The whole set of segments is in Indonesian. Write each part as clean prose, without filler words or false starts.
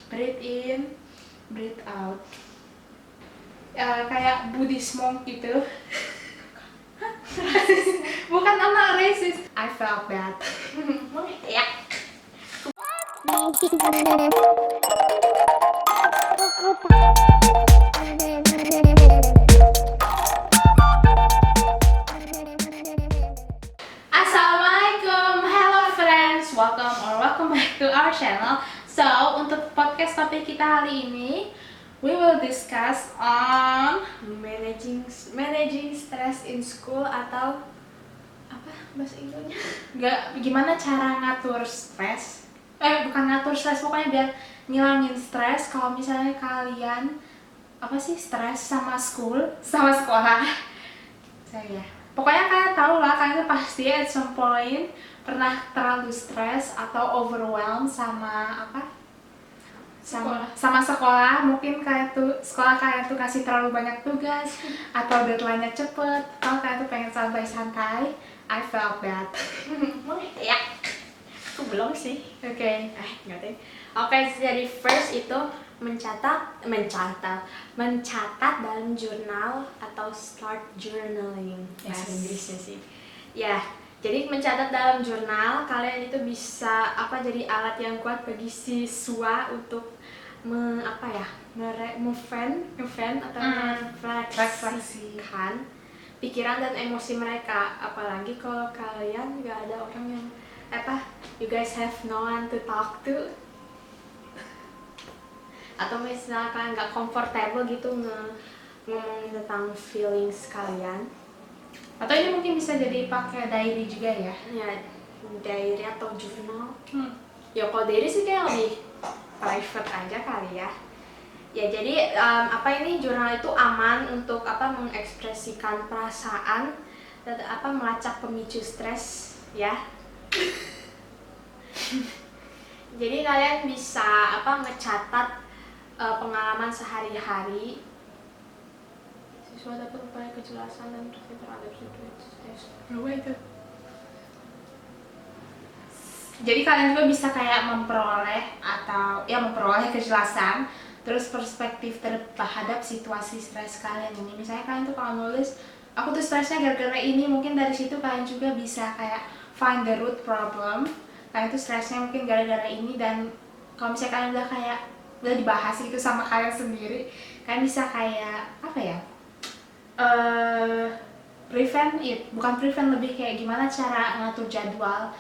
breathe in, breathe out. Kayak Buddhist monk gitu. Bukan, I'm not racist. I felt bad. Ya. Assalamualaikum, hello friends, welcome back to our channel. So, untuk podcast topik kita hari ini, we will discuss on managing stress in school atau apa bahasa Inggrisnya? gimana cara ngatur stres. Bukan ngatur stres, pokoknya biar ngilangin stres kalau misalnya kalian stres sama sekolah. Saya pokoknya kalian tahu lah, kalian tuh pasti at some point pernah terlalu stres atau overwhelmed sama sekolah. Mungkin sekolah kalian tuh kasih terlalu banyak tugas atau deadline-nya cepet, atau kalian tuh pengen santai-santai. I felt bad. Ya, aku belum sih. Oke. Nggak tahu. Oke, jadi first itu mencatat dalam jurnal atau start journaling bahasa Yes. Inggrisnya sih. Ya, jadi mencatat dalam jurnal kalian itu bisa jadi alat yang kuat bagi siswa untuk merefleksikan atau merefleksikan pikiran dan emosi mereka, apalagi kalau kalian nggak ada orang yang you guys have no one to talk to, atau misalnya kalian nggak comfortable gitu ngomongin tentang feelings kalian, Atau ini mungkin bisa jadi pakai diary juga ya. ya diary atau jurnal. Ya kalau diary sih kayak lebih private aja kali ya. Ya jadi ini jurnal itu aman untuk mengekspresikan perasaan dan melacak pemicu stres ya. Jadi kalian bisa ngecatat pengalaman sehari-hari. Siswa dapat upaya kejelasan dan refleks terhadap situasi stres. Berapa itu? Jadi kalian juga bisa kayak memperoleh kejelasan, terus perspektif terhadap situasi stres kalian ini. Misalnya kalian tuh kalau nulis, aku tuh stresnya gara-gara ini, mungkin dari situ kalian juga bisa kayak find the root problem. Kalian tuh stresnya mungkin gara-gara ini, dan kalau misalnya kalian udah dibahas gitu sama kalian sendiri, kalian bisa kayak bukan prevent, lebih kayak gimana cara ngatur jadwal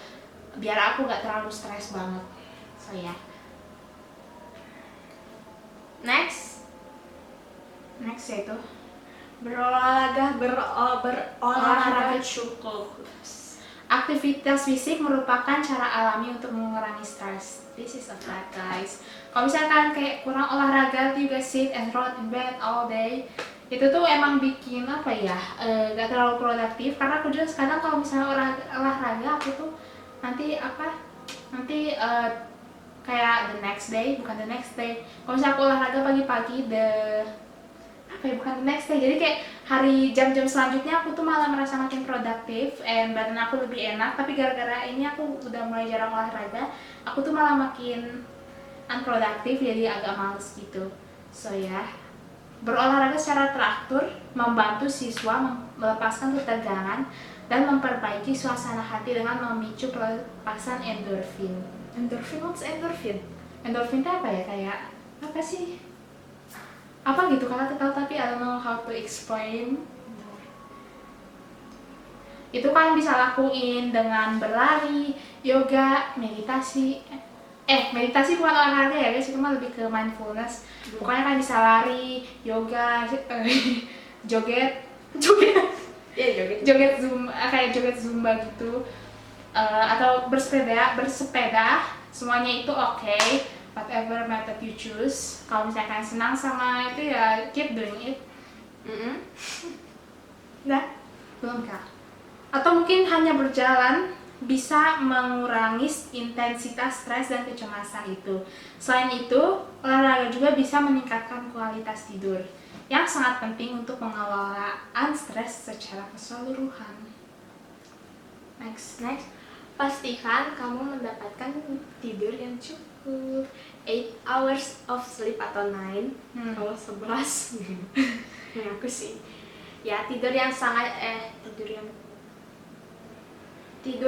biar aku nggak terlalu stres banget. So ya. Next Yaitu berolahraga cukup. aktivitas fisik merupakan cara alami untuk mengurangi stres. This is a fact, guys. Kalau misalnya kalian kayak kurang olahraga, you guys sit and rot in bed all day, itu tuh emang bikin gak terlalu produktif. Karena aku juga kadang kalau misalnya olahraga, aku tuh nanti kayak the next day, bukan the next day. Kalau misalnya aku olahraga pagi-pagi, bukan the next day. Jadi kayak jam-jam selanjutnya aku tuh malah merasa makin produktif, and badan aku lebih enak. Tapi gara-gara ini aku udah mulai jarang olahraga, aku tuh malah makin unproduktif, jadi agak males gitu. So ya, berolahraga secara teratur membantu siswa melepaskan ketegangan dan memperbaiki suasana hati dengan memicu pelepasan endorfin. What's endorphin? Endorfin itu apa ya? Kayak apa sih? Apa gitu kalian tahu, tapi I don't know how to explain. Itu kalian bisa lakuin dengan berlari, yoga, meditasi. Meditasi bukan olahraga ya guys, itu mah lebih ke mindfulness. Pokoknya kalian bisa lari, yoga, joget, joget zumba, kayak joget zumba gitu, atau bersepeda, semuanya itu oke. Whatever method you choose. Kalau misalnya kalian senang sama itu ya keep doing it. Nah, belum kah? Atau mungkin hanya berjalan bisa mengurangi intensitas stres dan kecemasan itu. Selain itu, olahraga juga bisa meningkatkan kualitas tidur, yang sangat penting untuk pengelolaan stres secara keseluruhan. Next. pastikan kamu mendapatkan tidur yang cukup. 8 hours of sleep atau 9, kalau 11 ini aku sih. Ya, tidur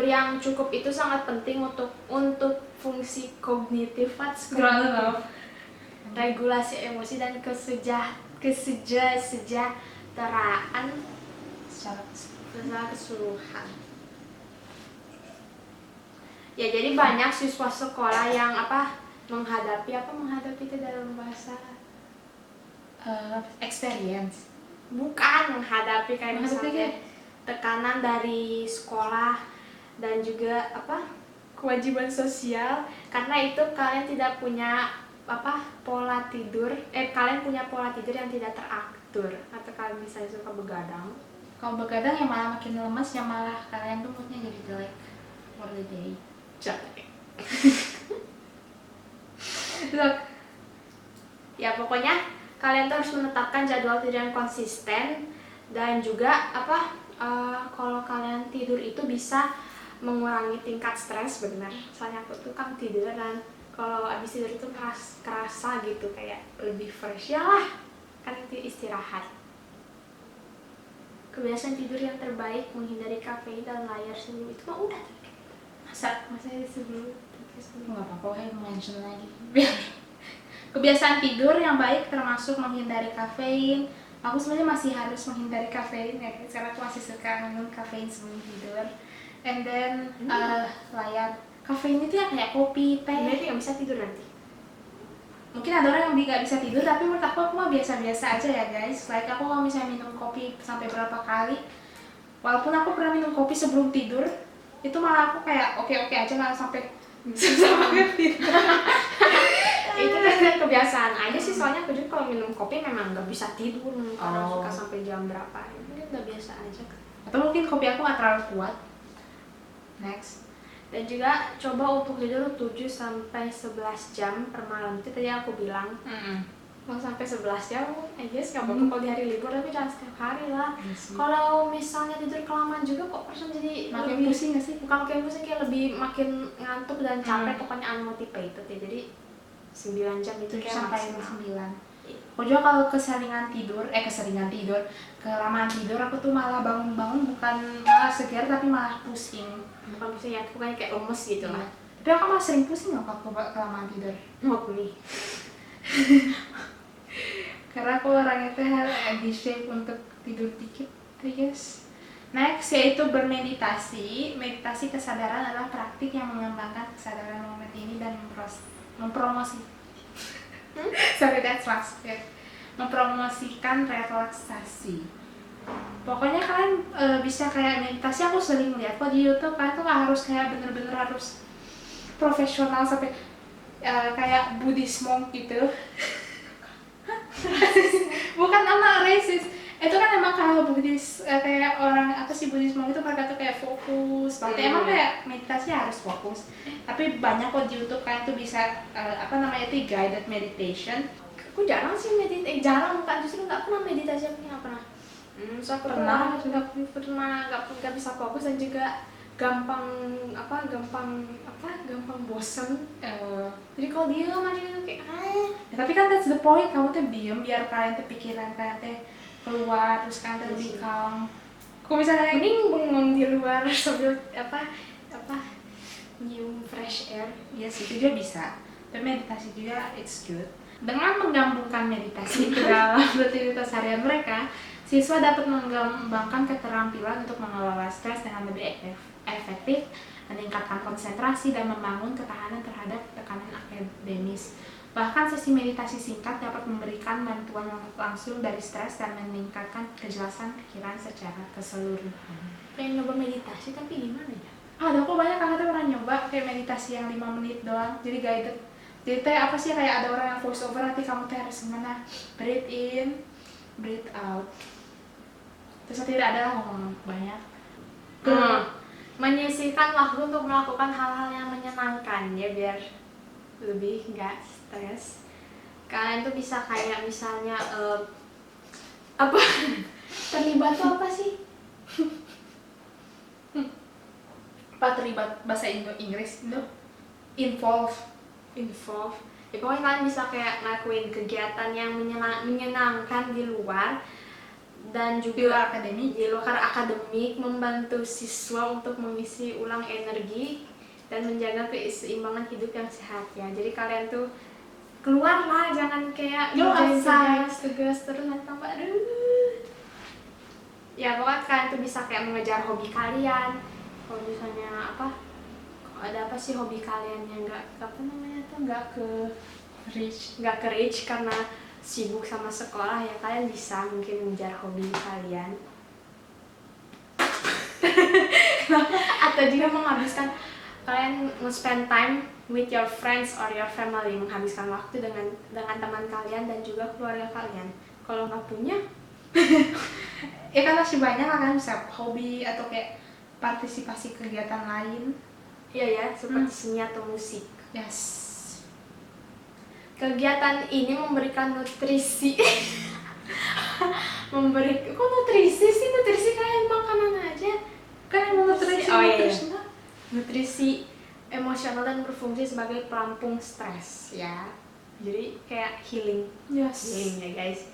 yang cukup itu sangat penting untuk fungsi kognitif, regulasi emosi dan kesejahteraan secara keseluruhan. Ya, jadi banyak siswa sekolah yang menghadapi itu dalam bahasa experience. bukan menghadapi kayak Menghadapi misalnya kayak? tekanan dari sekolah dan juga kewajiban sosial, karena itu kalian tidak punya pola tidur, kalian punya pola tidur yang tidak teratur, atau kalian misalnya suka begadang. Kalau begadang yang malah makin lemes, yang malah kalian tuh moodnya jadi jelek for the day. Jelek. Look, Ya pokoknya kalian tuh harus menetapkan jadwal tidur yang konsisten, dan juga kalau kalian tidur itu bisa mengurangi tingkat stres, benar. Soalnya aku tuh kan tidur, dan kalau abis tidur itu kerasa gitu kayak lebih fresh ya lah, kan itu istirahat. Kebiasaan tidur yang terbaik: menghindari kafein dan layar sebelum itu mah udah. Masa sebelum nggak apa-apa, mention lagi. Kebiasaan tidur yang baik termasuk menghindari kafein. Aku sebenarnya masih harus menghindari kafein ya, karena aku masih suka minum kafein sebelum tidur. And then layar kafein itu ya kayak kopi, teh. Berarti nggak bisa tidur nanti. Mungkin ada orang yang nggak bisa tidur, tapi menurut aku mah biasa-biasa aja ya guys. Like aku kalau misalnya minum kopi sampai berapa kali, walaupun aku pernah minum kopi sebelum tidur, itu malah aku kayak oke-oke aja, malah sampai Itu kan kebiasaan aja sih, soalnya aku juga kalau minum kopi memang nggak bisa tidur, kadang suka sampai jam berapa, ini udah biasa aja. Atau mungkin kopi aku nggak terlalu kuat. Next. Dan juga coba untuk tidur 7-11 jam per malam, itu tadi aku bilang. Mau sampai 11 jam, I guess nggak apa-apa kalau di hari libur, tapi jangan setiap hari lah. Kalau misalnya tidur kelamaan juga kok person jadi Makin lebih pusing nggak sih? Bukan makin pusing, kayak lebih makin ngantuk dan capek, pokoknya unmotivated ya. Jadi 9 jam itu 7 kayak sampai maksimal. 9. Aku juga kalau kelamaan tidur, aku tuh malah bangun-bangun bukan malah segar tapi malah pusing. Bukan pusing ya, pokoknya kayak lemes gitu lah. Tapi aku malah sering pusing loh kalau kelamaan tidur. Mood nih. Karena aku orangnya tuh di shape untuk tidur dikit, I guess. Next yaitu bermeditasi. Meditasi kesadaran adalah praktik yang mengembangkan kesadaran momen ini dan mempromosikan relaksasi. Pokoknya kalian bisa kayak meditasi. Aku sering lihat kok di YouTube, kalian tuh gak harus kayak bener-bener harus profesional sampai kayak Buddhist monk gitu. Bukan anak racist, itu kan emang kalau Buddhis kayak orang Buddhis monk itu mereka tuh kayak fokus banget. Emang kayak meditasi harus fokus, tapi banyak kok di YouTube kalian tuh bisa itu guided meditation. Aku jarang sih jarang, bukan justru nggak pernah meditasi, aku nggak pernah. So aku Pernah nggak bisa fokus, dan juga gampang bosen. Jadi kalau dia macam itu kayak ya, tapi kan that's the point, kamu tuh diem biar kalian tuh pikiran kalian tuh keluar, terus kalian tuh lebih calm. Kok misalnya mending bengong di luar sambil nyium fresh air. ya sih, itu juga bisa. Tapi meditasi juga it's good. Dengan menggabungkan meditasi ke dalam rutinitas harian mereka, siswa dapat mengembangkan keterampilan untuk mengelola stres dengan lebih efektif, meningkatkan konsentrasi, dan membangun ketahanan terhadap tekanan akademis. Bahkan sesi meditasi singkat dapat memberikan bantuan langsung dari stres dan meningkatkan kejelasan pikiran secara keseluruhan. Pengen nyoba meditasi tapi gimana ya? Ada kok banyak, kakak tuh pernah nyoba kayak meditasi yang 5 menit doang, jadi guided. Jadi teh kayak ada orang yang voice over, nanti kamu teh harus gimana, breathe in, breathe out. Terus tidak ada ngomong banyak. Menyisihkan waktu untuk melakukan hal-hal yang menyenangkan ya, biar lebih nggak stres. Kalian tuh bisa kayak misalnya terlibat tuh apa sih? Apa terlibat bahasa Inggris Indo? Involve. Ya pokoknya kalian bisa kayak ngelakuin kegiatan yang menyenangkan di luar dan Di juga luar akademik. di luar akademik, membantu siswa untuk mengisi ulang energi dan menjaga keseimbangan hidup yang sehat ya. Jadi kalian tuh keluarlah, jangan kayak Go outside. tugas terus nanti tambah aduh. Ya pokoknya kalian tuh bisa kayak mengejar hobi kalian. Kalau misalnya apa? Ada apa sih hobi kalian yang nggak ke reach karena sibuk sama sekolah ya, kalian bisa mungkin mengejar hobi kalian atau juga menghabiskan kalian spend time with your friends or your family, menghabiskan waktu dengan teman kalian dan juga keluarga kalian. Kalau nggak punya Ya kan masih banyak kan bisa hobi atau kayak partisipasi kegiatan lain. ya seperti seni atau musik. Yes. Kegiatan ini memberikan nutrisi kok nutrisi sih? Nutrisi kayak makanan aja Kan emang nutrisi. Oh, iya. nutritional. Nutrisi emosional dan berfungsi sebagai pelampung stres ya, jadi kayak healing ya guys.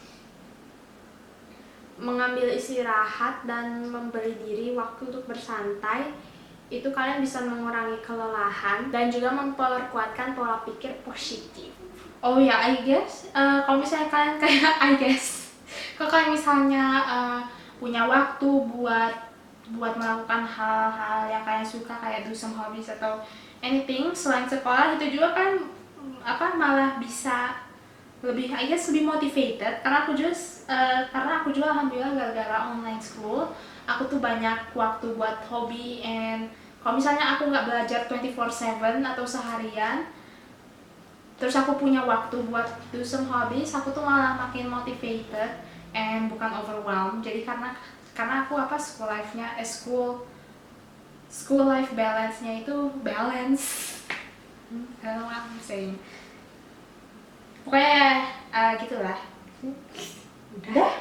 Mengambil istirahat dan memberi diri waktu untuk bersantai, itu kalian bisa mengurangi kelelahan dan juga memperkuatkan pola pikir positif. Oh ya, I guess kalau misalnya kalian kayak kalau kalian misalnya punya waktu buat melakukan hal-hal yang kalian suka kayak do some hobbies atau anything selain sekolah, itu juga kan malah bisa lebih lebih motivated karena aku juga alhamdulillah gara-gara online school aku tuh banyak waktu buat hobi. And kalau misalnya aku nggak belajar 24/7 atau seharian, terus aku punya waktu buat do some hobbies, aku tuh malah makin motivated and bukan overwhelmed. Jadi karena aku school life balance-nya itu balance. I don't know what I'm saying. Pokoknya gitulah. Udah?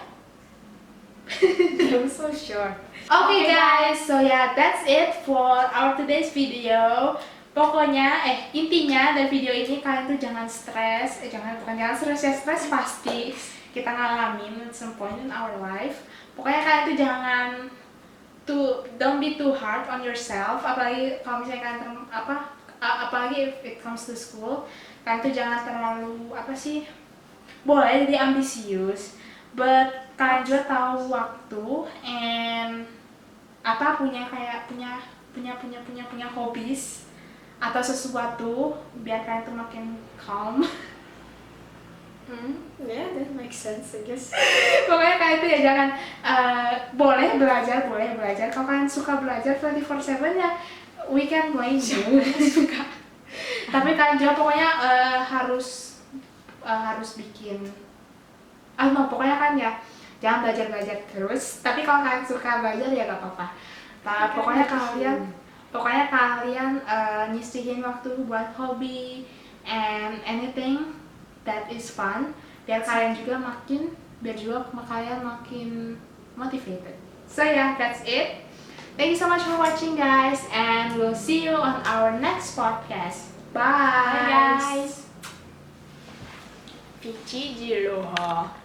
I'm so sure. Okay guys, so yeah, that's it for our today's video. Pokoknya, intinya dari video ini kalian tuh jangan stres, jangan stres ya, stres pasti kita ngalamin at some point in our life. Pokoknya kalian tuh don't be too hard on yourself, apalagi kalau misalnya kalian apalagi if it comes to school, kalian tuh jangan terlalu boleh jadi ambisius, but kalian juga tahu waktu and punya hobbies atau sesuatu biar kalian tuh makin calm. Yeah, that makes sense, I guess. Pokoknya kalian tuh ya jangan boleh belajar. Kalau kalian suka belajar 24/7 ya we can blame you. Suka. Tapi kalian juga pokoknya harus bikin pokoknya kan ya jangan belajar terus. Tapi kalau kalian suka belajar ya gak apa-apa. Pokoknya kalian nyisihin waktu buat hobi and anything that is fun biar kalian juga makin motivated. So yeah, that's it. Thank you so much for watching guys, and we'll see you on our next podcast. Bye Bye guys. Vici Jiroha.